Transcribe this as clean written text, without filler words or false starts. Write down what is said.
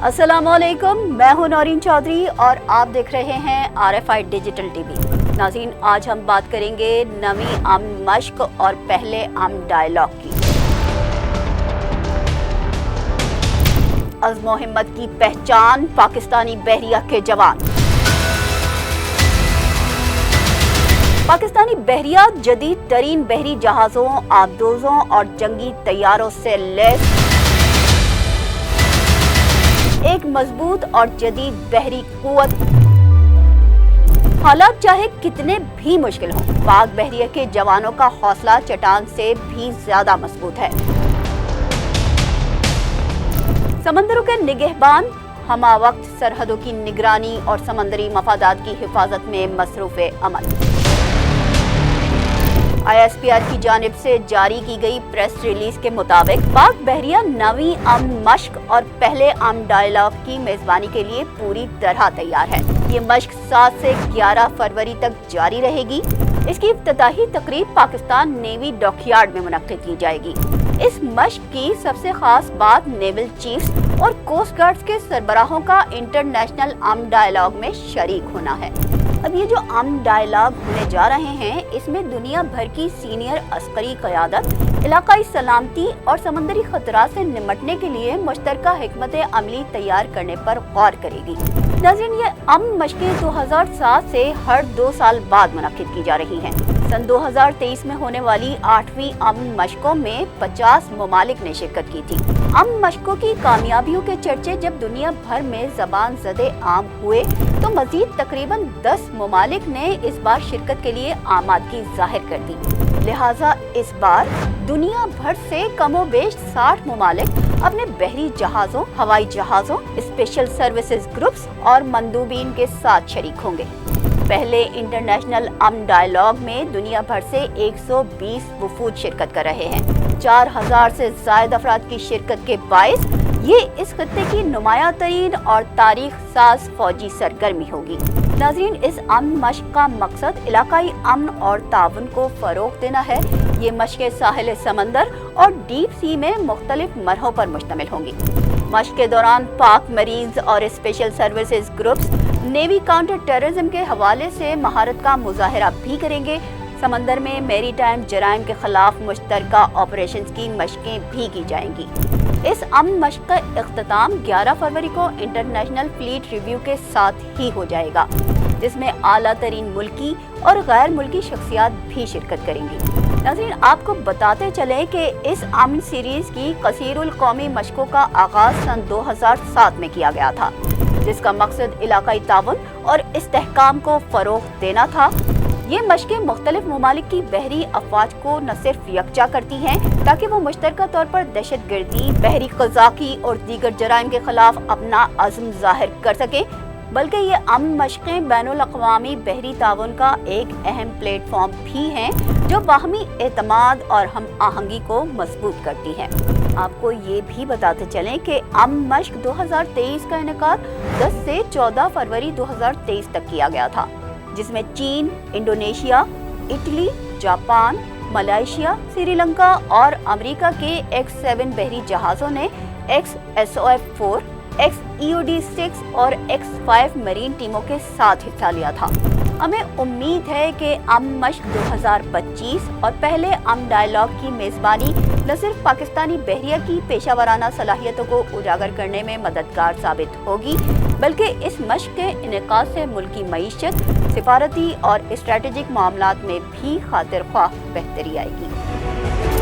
अस्सलाम वालेकुम, मैं हूं नौरीन चौधरी और आप देख रहे हैं RFI डिजिटल टीवी। नाज़रीन, आज हम बात करेंगे नवी अमन मश्क और पहले अमन डायलॉग की। अज़्म हिम्मत की पहचान पाकिस्तानी बहरिया के जवान। पाकिस्तानी बहरिया जदीद तरीन बहरी जहाज़ों, आबदोज़ों और जंगी तैयारों से लैस एक मजबूत और जदीद बहरी कुव्वत। हालात चाहे कितने भी मुश्किल हों, पाक बहरिया के जवानों का हौसला चट्टान से भी ज्यादा मजबूत है। समंदरों के निगहबान हमा वक्त सरहदों की निगरानी और समंदरी मफादात की हिफाजत में मसरूफ अमल। ISPR की जानिब से जारी की गई प्रेस रिलीज के मुताबिक पाक बहरिया नवी अमन मश्क और पहले अमन डायलॉग की मेजबानी के लिए पूरी तरह तैयार है। ये मश्क 7 से 11 फरवरी तक जारी रहेगी। इसकी इफ्तिताही तकरीब पाकिस्तान नेवी डॉकयार्ड में मुनक्किद की जाएगी। इस मश्क की सबसे खास बात नेवल चीफ्स और कोस्ट गार्ड्स के सरबराहों का इंटरनेशनल अमन डायलॉग में शरीक होना है। अब ये जो अमन डायलॉग होने जा रहे हैं, इसमें दुनिया भर की सीनियर अस्करी क़यादत इलाकाई सलामती और समंदरी खतरा से निमटने के लिए मुश्तरका हिकमत अमली तैयार करने पर गौर करेगी। नाज़रीन, ये अमन मशक़ें 2007 से हर 2 साल बाद मुनक्किद की जा रही हैं। सन 2023 में होने वाली 8वीं अमन मशकों में 50 ममालिक ने शिरकत की थी। अमन मशकों की कामयाबियों के चर्चे जब दुनिया भर में ज़बान ज़दे आम हुए तो मजीद तकरीबन 10 ममालिक ने इस बार शिरकत के लिए आमादगी जाहिर कर दी। लिहाजा इस बार दुनिया भर से कमोबेश 60 ममालिक अपने बहरी जहाज़ों, हवाई जहाज़ों, स्पेशल सर्विसेज ग्रुप्स और मंदूबीन के साथ शरीक होंगे। पहले इंटरनेशनल अमन डायलॉग में दुनिया भर से 120 वफूद शिरकत कर रहे हैं। 4000 से ज़ायद अफराद की शिरकत के बाइस ये इस खत्ते की नुमाया तरीन और तारीख साज फौजी सरगर्मी होगी। नाज़रीन, इस अमन मश्क का मकसद इलाकाई अमन और ताउन को फरोग देना है। ये मश्क़ें साहिल समंदर और डीप सी में मुख्तलिफ मरहों पर मुश्तमिल होंगी। मश्क के दौरान पाक मरीन्स और special services groups navy counter terrorism के हवाले से महारत का मुजाहरा भी करेंगे। समंदर में मैरी टाइम जराइम के खिलाफ मुश्तरका ऑपरेशंस की मशकें भी की जाएंगी। इस अमन मश्क का इख्तिताम 11 फरवरी को इंटरनेशनल फ्लीट रिव्यू के साथ ही हो जाएगा, जिसमें आला तरीन मुल्की और गैर मुल्की शख्सियात भी शिरकत करेंगी। नाज़रीन, आपको बताते चले कि इस अमन सीरीज की कसीरुल कौमी मशकों का आगाज सन 2007 में किया गया था, जिसका मकसद इलाकाई ताउन और इस्तेहकाम को फरोग देना था। ये मशकें मुख्तलिफ ममालिक की बहरी अफवाज को न सिर्फ यकजा करती हैं ताकि वो मुश्तरका तौर पर दहशत गर्दी, बहरी क़ज़ाक़ी और दीगर जराइम के खिलाफ अपना अज़्म ज़ाहिर कर सकें, बल्कि ये अमन मशकें बैनुल अक़वामी बहरी ताउन का एक अहम प्लेटफॉर्म भी हैं जो बाहमी एतमाद और हम आहंगी को मजबूत करती हैं। आपको ये भी बताते चलें कि अमन मश्क 2023 का इनेकाद 10 से 14 फरवरी 2023 तक किया गया था, जिसमें चीन, Indonesia, Italy, Japan, Malaysia, Sri Lanka और अमेरिका के X-7 बहरी जहाज़ों ने XSOF-4, XEOD-6 और X-5 मरीन टीमों के साथ हिस्सा लिया था। हमें उम्मीद है कि अमन मश्क 2025 और पहले अमन डायलॉग की मेज़बानी न सिर्फ पाकिस्तानी बहरिया की पेशावराना सलाहियतों को उजागर करने में मददगार साबित होगी, बल्कि इस मश्क के इनेकाद से मुल्की मईशत, सिफारती और स्ट्रेटेजिक मामलात में भी खातिर ख्वाह बेहतरी आएगी।